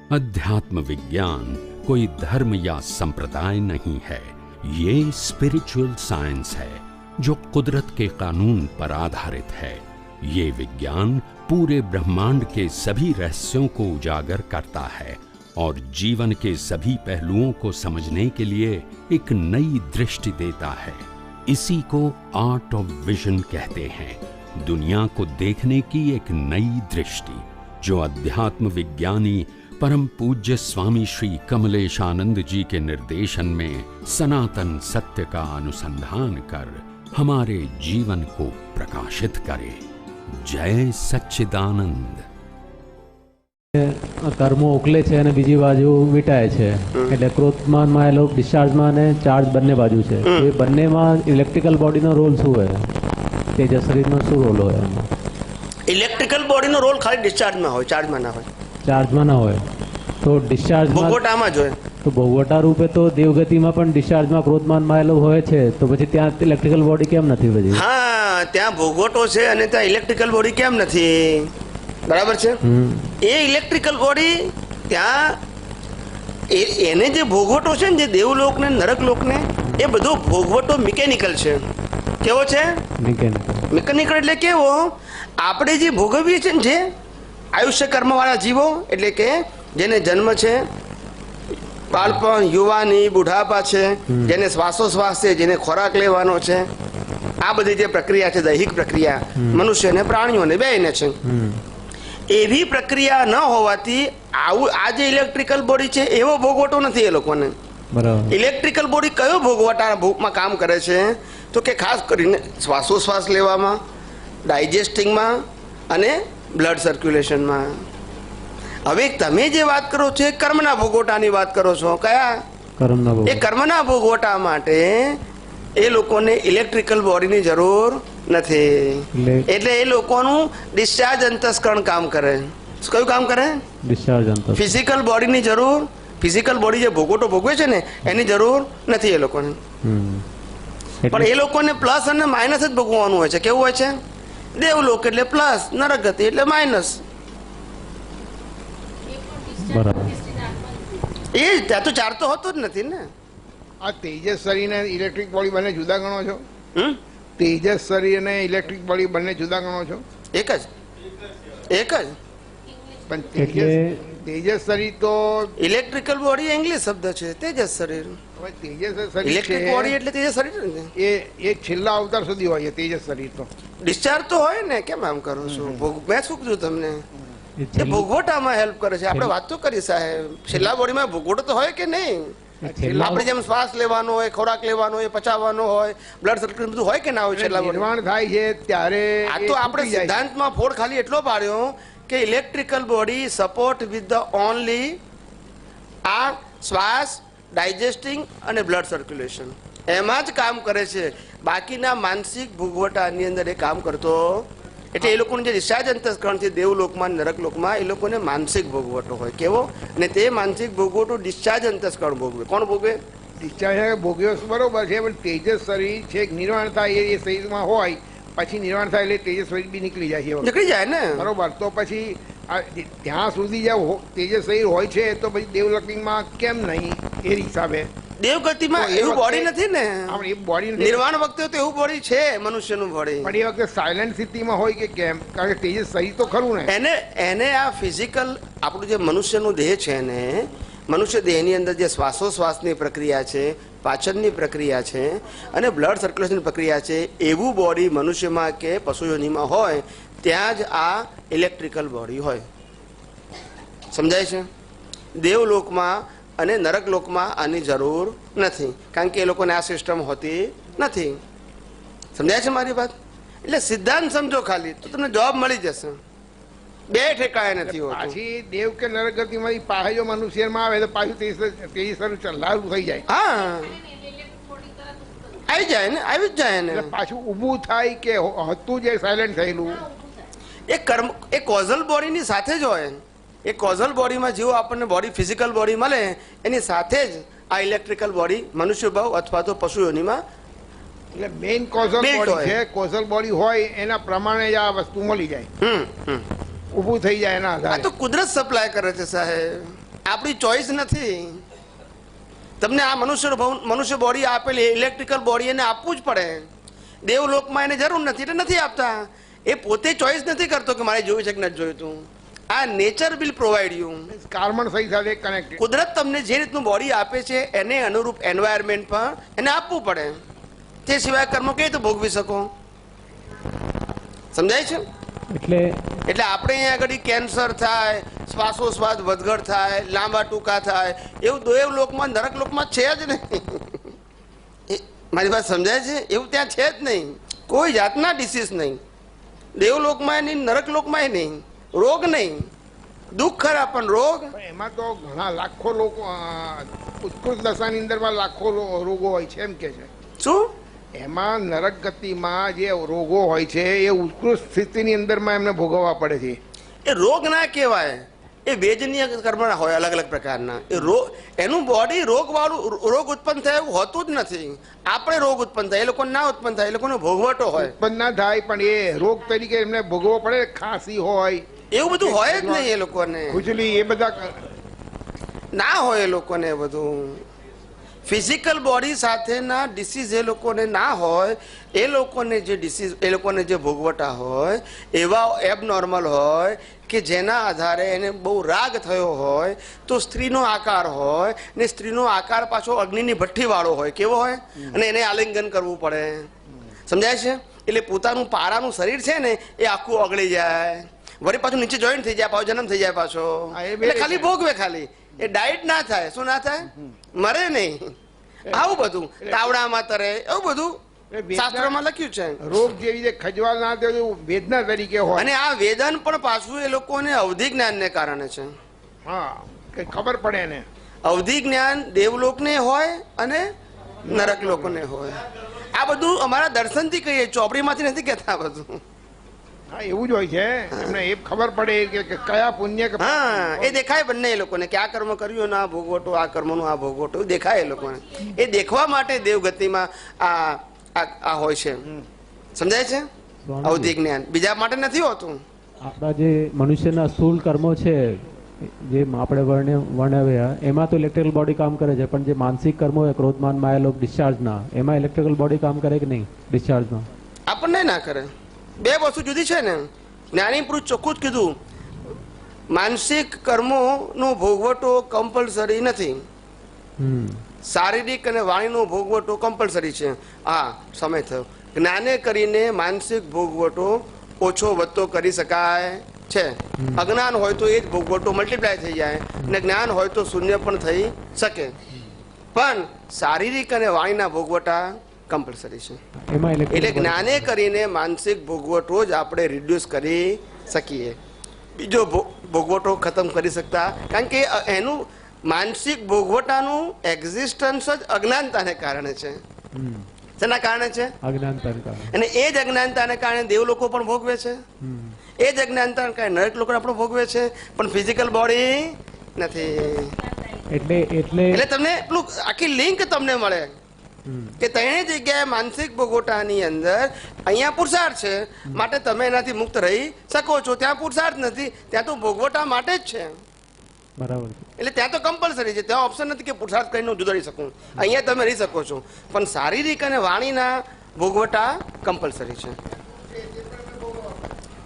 अध्यात्म विज्ञान कोई धर्म या संप्रदाय नहीं है, ये स्पिरिचुअल साइंस है जो कुदरत के कानून पर आधारित है। ये विज्ञान पूरे ब्रह्मांड के सभी रहस्यों को उजागर करता है और जीवन के सभी पहलुओं को समझने के लिए एक नई दृष्टि देता है। इसी को आर्ट ऑफ विजन कहते हैं, दुनिया को देखने की एक नई दृष्टि, जो अध्यात्म विज्ञानी परम पूज्य स्वामी श्री कमलेशानंद जी के निर्देशन में सनातन सत्य का अनुसंधान कर हमारे जीवन को प्रकाशित करे। जय सच्चिदानंद। કર્મો ઉકલે છે અને બીજી બાજુ વીટાય છે, એટલે ક્રોધમાનમાં એ લોકો ડિસ્ચાર્જમાં અને ચાર્જ બંને બાજુ છે, એ બંનેમાં ઇલેક્ટ્રિકલ બોડીનો રોલ શું હોય? તેજસ શરીરનો શું રોલ હોય? ઇલેક્ટ્રિકલ બોડીનો રોલ ખાલી ડિસ્ચાર્જમાં હોય, ચાર્જમાં ના હોય। ચાર્જમાં ના હોય તો ડિસ્ચાર્જમાં ભોગવટામાં જ હોય। તો ભોગવટા રૂપે તો દેવગતિમાં પણ ડિસ્ચાર્જમાં ક્રોધમાનમાં આવેલો હોય છે, તો પછી ત્યાં ઇલેક્ટ્રિકલ બોડી કેમ નથી? પછી હા, ત્યાં ભોગવટો છે અને ત્યાં ઇલેક્ટ્રિકલ બોડી કેમ નથી? બરાબર છે। એ ઇલેક્ટ્રિકલ બોડી ત્યાં એને જે ભોગવટો છે ને, જે દેવલોકને નરકલોકને, એ બધો ભોગવટો મિકેનિકલ છે। કેવો છે? મિકેનિકલ એટલે કેવો? આપણે જે ભોગવીએ છીએ ને, જે આયુષ્ય કર્મવાળા જીવો, એટલે કે જેને જન્મ છે, બાળપણ, યુવાની, બુઢાપા છે, જેને શ્વાસોશ્વાસ છે, જેને ખોરાક લેવાનો છે, આ બધી જે પ્રક્રિયા છે, દૈહિક પ્રક્રિયા મનુષ્ય અને પ્રાણીઓને બેયને છે, એવી પ્રક્રિયા ન હોવાથી આવું આ જે ઇલેક્ટ્રિકલ બોડી છે એવો ભોગવટો નથી એ લોકોને। ઇલેક્ટ્રિકલ બોડી કયો ભોગવટા ભૂખમાં કામ કરે છે? તો કે ખાસ કરીને શ્વાસોશ્વાસ લેવામાં, ડાયજેસ્ટિંગમાં અને બ્લડ સર્ક્યુલેશનમાં। હવે તમે જે વાત કરો છો એ કર્મના ભોગવટાની વાત કરો છો। કયા? એ કર્મના ભોગવટા માટે એ લોકોને ઇલેક્ટ્રિકલ બોડીની જરૂર નથી, એટલે એ લોકોનું ડિસ્ચાર્જ અંતસ્કરણ કામ કરે। કયું કામ કરે? ડિસ્ચાર્જ અંતસ્કરણ। ફિઝિકલ બોડીની જરૂર, ફિઝિકલ બોડી જે ભોગવટો ભોગવે છે ને એની જરૂર નથી એ લોકોને। પણ એ લોકોને પ્લસ અને માઇનસ જ ભોગવવાનું હોય છે। કેવું હોય છે? દેવલોક એટલે પ્લસ, નરક ગતિ એટલે માઇનસ। એ જ ત્યાં તો ચાર તો હોતો જ નથી ને। આ તેજસ શરીર ને ઇલેક્ટ્રિક બોડી બંને જુદા ગણો છો? તેજસ શરીર અને ઇલેક્ટ્રિક બોડી બંને જુદા ગણો છો? એક જ, એક જ। પણ તેજસ શરીર તો ઇલેક્ટ્રિકલ બોડી ઇંગ્લિશ શબ્દ છે, તેજસ શરીર। તેજસ શરીર ઇલેક્ટ્રિક બોડી એટલે તેજસ શરીર ને, એ છેલ્લા અવતાર સુધી હોય તેજસ શરીર તો ડિસ્ચાર્જ તો હોય ને। કેમ આમ કરો છો? મેં શું કીધું તમને? એ ભોગવટામાં હેલ્પ કરે છે। આપણે વાત તો કરી સાહેબ, છેલ્લા બોડીમાં ભોગવટો તો હોય કે નહીં? આપણે જેમ શ્વાસ લેવાનો હોય, ખોરાક લેવાનો હોય, પચાવવાનો હોય, બ્લડ સર્ક્યુલેશન બધું હોય કે ના હોય? છેલ્લા નિર્માણ થાય છે ત્યારે આ તો આપણે સિદ્ધાંતમાં ફોડ ખાલી એટલો પાડ્યો કે electrical body support with the only આ શ્વાસ, ડાયજેસ્ટિંગ અને બ્લડ સર્ક્યુલેશન, એમાં જ કામ કરે છે। બાકીના માનસિક ભોગવટાની અંદર એ કામ કરતો, એટલે એ લોકોનું જે ડિસ્ચાર્જ અંતસ્કરણ છે દેવલોકમાં, નરકલોકમાં, એ લોકોને માનસિક ભોગવટો હોય। કેવો? અને તે માનસિક ભોગવટો ડિસ્ચાર્જ અંતસ્કરણ ભોગવે। કોણ ભોગવે? ડિસ્ચાર્જ ભોગવ્યો બરોબર છે, પણ તેજસ શરીર છે નિર્માણ થાય એ શરીરમાં હોય, પછી નિર્માણ થાય એટલે તેજસ શરીર બી નીકળી જાય છે, નીકળી જાય ને, બરોબર। તો પછી ત્યાં સુધી જ્યાં તેજસ શરીર હોય છે તો પછી દેવલોકમાં કેમ નહીં? એ હિસાબે દેવગતિમાં એવું બોડી નથી ને, બોડી નિર્વાણ વખતે તો એવું બોડી છે મનુષ્યનું બોડી, પણ એ વખતે સાયલેન્ટ સ્થિતિમાં હોય કે કેમ? કારણ કે તેજસ શરીર તો ખરું ને, એને આ ફિઝિકલ આપણું જે મનુષ્યનું દેહ છે ને, મનુષ્ય દેહની અંદર જે શ્વાસોશ્વાસની પ્રક્રિયા છે, પાચનની પ્રક્રિયા છે અને બ્લડ સર્ક્યુલેશનની પ્રક્રિયા છે, એવું બોડી મનુષ્યમાં કે પશુઓનીમાં હોય ત્યાં જ આ ઇલેક્ટ્રિકલ બોડી હોય। સમજાય છે? દેવલોકમાં અને નરકલોકમાં આની જરૂર નથી, કારણ કે એ લોકોને આ સિસ્ટમ હોતી નથી। સમજાય છે મારી વાત? એટલે સિદ્ધાંત સમજો ખાલી તો તમને જવાબ મળી જશે। બે ઠેકાણે નથી હોતું। પાછી દેવ કે નરક ગતિમાંથી પાછા જો મનુષ્યમાં આવે તો પાછું તેજસ લાગુ થઈ જાય। હા, આવી જાય ને, આવી જ જાય ને, પાછું ઊભું થાય કે હતું જે સાયલેન્ટ થયેલું એ કર્મ એ કોઝલ બોડીની સાથે જ હોય। એ કોઝલ બોડીમાં જેવું આપણને બોડી ફિઝિકલ બોડી મળે એની સાથે જ આ ઇલેક્ટ્રિકલ બોડી મનુષ્ય ભાવ અથવા તો પશુઓનીમાં, એટલે મેઇન કોઝલ બોડી છે, કોઝલ બોડી હોય એના પ્રમાણે જ આ વસ્તુ મળી જાય, ઊભું થઈ જાય એના આધારે। આ તો કુદરત સપ્લાય કરે છે સાહેબ। આપણી ચોઈસ નથી. તમને આ મનુષ્ય બોડી આપેલી ઇલેક્ટ્રિકલ બોડી એને આપવું જ પડે. દેવલોકમાં એને જરૂર નથી એટલે નથી આપતા. એ પોતે ચોઈસ નથી કરતો કે મારે જોયું છે કે નથી જોયું. આ nature will provide you. Carbon સહી સાથે કનેક્ટેડ. કુદરત તમને જે રીતનું બોડી આપે છે એને અનુરૂપ એન્વાયરમેન્ટ પણ એને આપવું પડે. તે સિવાય કર્મો કેવી રીતે ભોગવી શકો? સમજાય છે? એટલે આપણે અહીંયા આગળ કેન્સર થાય, શ્વાસોશ્વાસ વધઘટ થાય, લાંબા ટૂંકા થાય, એવું દેવલોકમાં નરક લોકમાં છે જ નહીં. મારી વાત સમજાય છે? એવું ત્યાં છે જ નહીં. કોઈ જાતના ડિસીઝ નહીં દેવલોકમાં નહીં, નરક લોકમાં નહીં. રોગ નહીં, દુઃખ ખરા પણ રોગ. એમાં તો ઘણા લાખો લોકો ઉત્કૃષ્ટ દશાની અંદરમાં લાખો રોગો હોય છે એમ કે છે. શું? એમાં નરક ગતિમાં જે રોગો હોય છે એ ઉત્કૃષ્ટ સ્થિતિની અંદરમાં એમને ભોગવવા પડે છે. એ રોગ ના કહેવાય, એ વેદનીય કર્મના હોય અલગ અલગ પ્રકારના. એ રોગ, એનું બોડી રોગવાળું, રોગ ઉત્પન્ન થાય એવું હોતું જ નથી. આપણે રોગ ઉત્પન્ન થાય, એ લોકોને ના ઉત્પન્ન થાય. એ લોકોનો ભોગવટો હોય. ઉત્પન્ન ના થાય પણ એ રોગ તરીકે એમને ભોગવવો પડે. ખાંસી હોય એવું બધું હોય જ નહીં. એ લોકોને ખુજલી એ બધા ના હોય. એ લોકોને બધું ફિઝિકલ બોડી સાથેના ડિસીઝ એ લોકોને ના હોય. એ લોકોને જે ડિસીઝ, એ લોકોને જે ભોગવટા હોય એવા એબનોર્મલ હોય કે જેના આધારે એને બહુ રાગ થયો હોય તો સ્ત્રીનો આકાર હોય ને સ્ત્રીનો આકાર પાછો અગ્નિની ભઠ્ઠીવાળો હોય. કેવો હોય? અને એને આલિંગન કરવું પડે. સમજાય છે? એટલે પોતાનું પારાનું શરીર છે ને એ આખું ઓગળી જાય, વળી પાછું નીચે જોઈન્ટ થઈ જાય, પાછો જન્મ થઈ જાય પાછો. એટલે ખાલી ભોગવે, ખાલી એ ડાયટ ના થાય. શું ના થાય? મરે નહીં. આવું બધું તાવડામાં તરે, એવું બધું શાસ્ત્રોમાં લખ્યું છે. રોગ જેવી રીતે ખજવાળ ના થાય વેદના તરીકે હોય. અને આ વેદન પણ પાછું એ લોકોને અવધિ જ્ઞાનને કારણે છે. હા, કઈ ખબર પડે ને. અવધિ જ્ઞાન દેવલોકને હોય અને નરક લોકોને હોય. આ બધું અમારા દર્શનથી કહીએ, ચોપડીમાંથી નથી કહેતા. બધું હા એવું જ હોય છે. એમને એ ખબર પડે કે કયા પુણ્ય. હા, એ દેખાય બંને એ લોકોને કે આ કર્મ કર્યું ને આ ભોગવટો, આ કર્મનું આ ભોગવટો દેખાય એ લોકોને. એ દેખવા માટે દેવગતિમાં આ હોય છે. સમજાય છે? અવધિ જ્ઞાન બીજા માટે નથી હોતું. આપણા જે મનુષ્યના સ્થૂળ કર્મો છે જે આપણે વર્ણવ્યા એમાં તો ઇલેક્ટ્રિકલ બોડી કામ કરે છે, પણ જે માનસિક કર્મો હોય ક્રોધ માન માયા લોભ ડિસ્ચાર્જના, એમાં ઇલેક્ટ્રિકલ બોડી કામ કરે કે નહીં? ડિસ્ચાર્જમાં આપણને ના કરે. બે વસ્તુ જુદી છે ને. જ્ઞાની પુરુષ ચોખ્ખું જ કીધું, માનસિક કર્મોનો ભોગવટો કમ્પલસરી નથી. શારીરિક અને વાણીનો ભોગવટો કમ્પલસરી છે. હા, સમય થયો. જ્ઞાને કરીને માનસિક ભોગવટો ઓછો વધતો કરી શકાય છે. અજ્ઞાન હોય તો એ જ ભોગવટો મલ્ટીપ્લાય થઈ જાય, અને જ્ઞાન હોય તો શૂન્ય પણ થઈ શકે. પણ શારીરિક અને વાણીના ભોગવટા કમ્પલસરી છે. એટલે જ્ઞાને કરીને માનસિક ભોગવટો જ આપણે રિડ્યુસ કરી શકીએ. બીજો ભોગવટો ખતમ કરી શકતા, કારણ કે એનું માનસિક ભોગવટાનું એક્ઝિસ્ટન્સ જ અજ્ઞાનતાને કારણે છે. શેના કારણે છે? અજ્ઞાનતાને કારણે. અને એ જ અજ્ઞાનતાને કારણે દેવ લોકો પણ ભોગવે છે. એ જ અજ્ઞાનતાને કારણે નરક લોકો આપણે ભોગવે છે, પણ ફિઝિકલ બોડી નથી. એટલે તમને આખી લિંક તમને મળે કે ત્રણેય જગ્યાએ માનસિક ભોગવટાની અંદર અહીંયા પુરુષાર્થ છે માટે તમે એનાથી મુક્ત રહી શકો છો. ત્યાં પુરુષાર્થ નથી, ત્યાં તો ભોગવટા માટે જ છે. બરાબર. એટલે ત્યાં તો કમ્પલસરી છે. ત્યાં ઓપ્શન નથી કે પુરુષાર્થ કરીને હું જુદો રહી શકું. અહીંયા તમે રહી શકો છો, પણ શારીરિક અને વાણીના ભોગવટા કમ્પલસરી છે.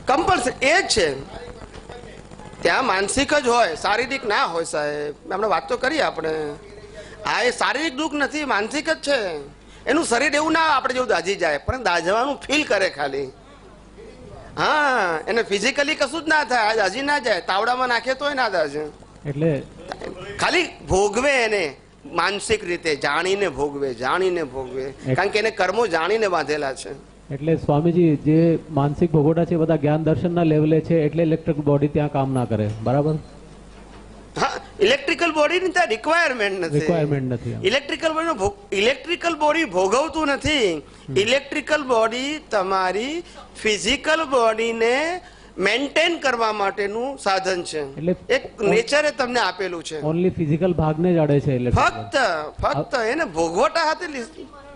કમ્પલસરી એ જ છે. ત્યાં માનસિક જ હોય, શારીરિક ના હોય. સાહેબ આપણે વાત તો કરીએ આપણે. હા, એ શારીરિક દુઃખ નથી, માનસિક જ છે. એનું શરીર એવું ના આપણે જેવું દાઝી જાય, પણ દાઝવાનું ફીલ કરે ખાલી. હા, એને ફિઝિકલી કશું જ ના થાય, દાઝી ના જાય. તાવડામાં નાખે તોય ના દાઝે. એટલે ખાલી ભોગવે એને માનસિક રીતે, જાણીને ભોગવે, જાણીને ભોગવે, કારણ કે એને કર્મો જાણીને બાંધેલા છે. એટલે સ્વામીજી જે માનસિક ભોગવટા છે બધા જ્ઞાન દર્શનના લેવલે છે, એટલે ઇલેક્ટ્રિક બોડી ત્યાં કામ ના કરે. બરાબર. હા, ઇલેક્ટ્રિકલ બોડીની ત્યાં રિક્વાયરમેન્ટ નથી. ઇલેક્ટ્રિકલ બોડી ભોગવતું નથી. ઇલેક્ટ્રિકલ બોડી તમારી ફિઝિકલ બોડીને મેન્ટેન કરવા માટેનું સાધન છે. એક નેચરે તમને આપેલું છે. ઓનલી ફિઝિકલ ભાગને જ અડે છે. ફક્ત એને ભોગવટા હાથે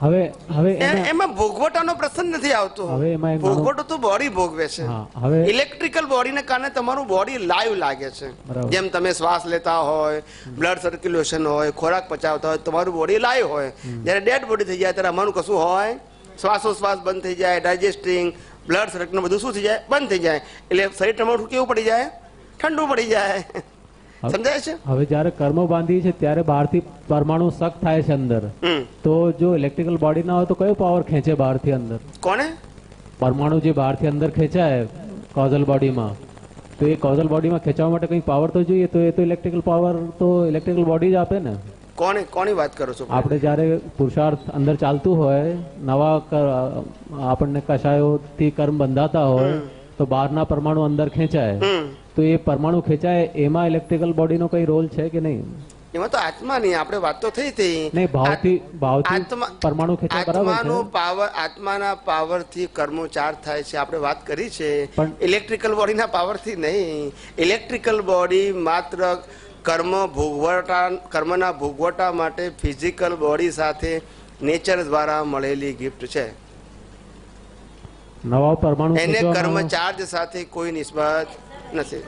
હવે હવે એમાં ભોગવટાનો પ્રશ્ન નથી આવતો. હવે એમાં એક નાનો- ભોગવટો તો બોડી ભોગવે છે. હા, હવે ઇલેક્ટ્રિકલ બોડીને કારણે તમારું બોડી લાઈવ લાગે છે. બરાબર. જેમ તમે શ્વાસ લેતા હોય, બ્લડ સર્ક્યુલેશન હોય, ખોરાક પચાવતા હોય, તમારું બોડી લાઈવ હોય. જ્યારે ડેડ બોડી થઈ જાય ત્યારે અમારું કશું હોય, શ્વાસોશ્વાસ બંધ થઈ જાય, ડાયજેસ્ટિંગ, બ્લડ સર્ક્યુલેશન બધું શું થઈ જાય, બંધ થઈ જાય. એટલે શરીર તમારું કેવું પડી જાય, ઠંડુ પડી જાય. સમજાય છે? હવે જ્યારે કર્મો બાંધી છે ત્યારે બહારથી પરમાણુ સક થાય છે અંદર, તો જો ઇલેક્ટ્રિકલ બોડી ના હોય તો કયો પાવર ખેંચે બહારથી અંદર? કોને? પરમાણુ જે બહારથી અંદર ખેંચાય કોઝલ બોડીમાં, તો એ કોઝલ બોડીમાં ખેંચવા માટે કંઈ પાવર તો જોઈએ, તો એ તો ઇલેક્ટ્રિકલ પાવર તો ઇલેક્ટ્રિકલ બોડી જ આપે ને. કોની વાત કરો છો? આપણે જ્યારે પુરુષાર્થ અંદર ચાલતું હોય, નવા આપણને કશાયોથી કર્મ બંધાતા હોય, તો બહારના પરમાણુ અંદર ખેંચાય, તો એ પરમાણુ ખેંચાય એમાં ઇલેક્ટ્રિકલ બોડીનો કઈ રોલ છે કે નહીં? એમાં તો આત્માની આપણે વાત તો થઈ હતી. નહીં, ભાવથી પરમાણુ ખેંચાય, બરાબર આત્માનો છે. પાવર, આત્માના પાવરથી કર્મો ચાર્જ થાય છે, આપણે વાત કરી છે. પણ ઇલેક્ટ્રિકલ બોડીના પાવરથી નહીં. ઇલેક્ટ્રિકલ બોડી માત્ર કર્મના ભોગવટા માટે ફિઝિકલ બોડી સાથે નેચર દ્વારા મળેલી ગિફ્ટ છે. નવા પરમાણુ એને કર્મ ચાર્જ સાથે કોઈ નિસ્બત નથી.